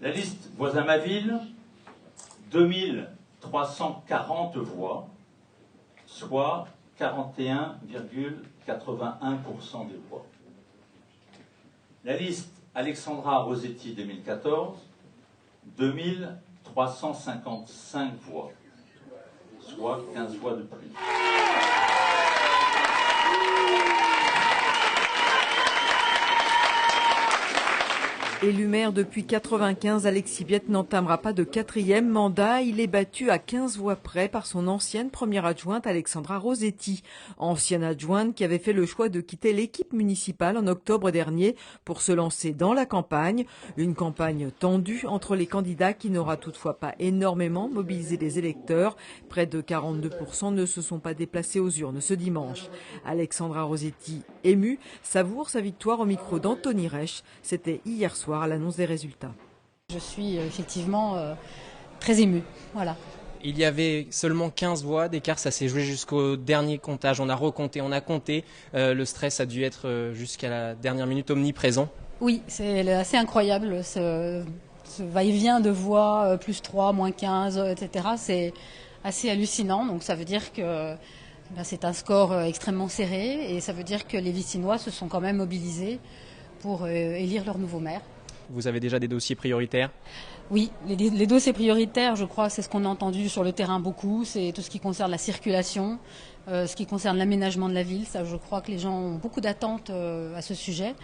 La liste Voisin-ma-ville, 2340 voix, soit 41,81% des voix. La liste Alexandra Rossetti 2014, 2355 voix, soit 15 voix de plus. Élu maire depuis 1995, Alexis Biette n'entamera pas de 4e mandat. Il est battu à 15 voix près par son ancienne première adjointe Alexandra Rossetti. Ancienne adjointe qui avait fait le choix de quitter l'équipe municipale en octobre dernier pour se lancer dans la campagne. Une campagne tendue entre les candidats qui n'aura toutefois pas énormément mobilisé les électeurs. Près de 42% ne se sont pas déplacés aux urnes ce dimanche. Alexandra Rossetti, émue, savoure sa victoire au micro d'Anthony Reich. C'était hier soir à l'annonce des résultats. Je suis effectivement très émue. Voilà. Il y avait seulement 15 voix d'écart, ça s'est joué jusqu'au dernier comptage. On a recompté, on a compté. Le stress a dû être jusqu'à la dernière minute omniprésent. Oui, c'est assez incroyable ce va-et-vient de voix, plus 3, moins 15, etc. C'est assez hallucinant. Donc ça veut dire que c'est un score extrêmement serré et ça veut dire que les Vicinois se sont quand même mobilisés pour élire leur nouveau maire. Vous avez déjà des dossiers prioritaires ? Oui, les dossiers prioritaires, je crois, c'est ce qu'on a entendu sur le terrain beaucoup. C'est tout ce qui concerne la circulation, ce qui concerne l'aménagement de la ville. Ça, je crois que les gens ont beaucoup d'attentes à ce sujet.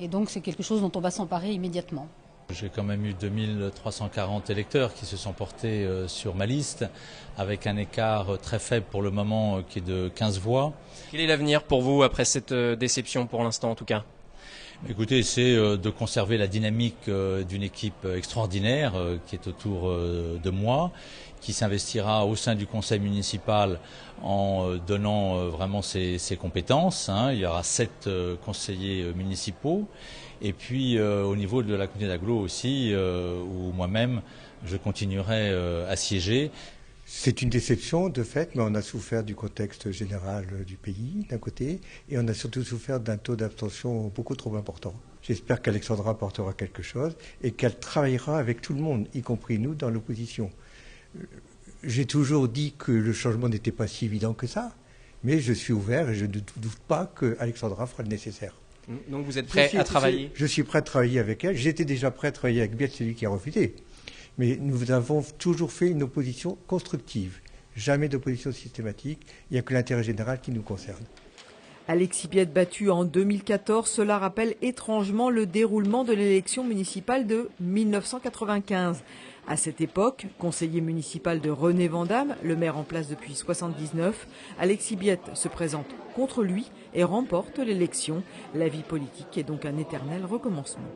Et donc, c'est quelque chose dont on va s'emparer immédiatement. J'ai quand même eu 2340 électeurs qui se sont portés sur ma liste, avec un écart très faible pour le moment qui est de 15 voix. Quel est l'avenir pour vous après cette déception, pour l'instant en tout cas ? Écoutez, c'est de conserver la dynamique d'une équipe extraordinaire qui est autour de moi, qui s'investira au sein du conseil municipal en donnant vraiment ses compétences. Il y aura 7 conseillers municipaux. Et puis au niveau de la communauté d'agglo aussi, où moi-même je continuerai à siéger. C'est une déception de fait, mais on a souffert du contexte général du pays d'un côté, et on a surtout souffert d'un taux d'abstention beaucoup trop important. J'espère qu'Alexandra apportera quelque chose et qu'elle travaillera avec tout le monde, y compris nous dans l'opposition. J'ai toujours dit que le changement n'était pas si évident que ça, mais je suis ouvert et je ne doute pas qu'Alexandra fera le nécessaire. Donc vous êtes prêt à travailler ? Je suis prêt à travailler avec elle. J'étais déjà prêt à travailler avec Biette, celui qui a refusé. Mais nous avons toujours fait une opposition constructive, jamais d'opposition systématique. Il n'y a que l'intérêt général qui nous concerne. Alexis Biette battu en 2014, cela rappelle étrangement le déroulement de l'élection municipale de 1995. À cette époque, conseiller municipal de René Vandamme, le maire en place depuis 1979, Alexis Biette se présente contre lui et remporte l'élection. La vie politique est donc un éternel recommencement.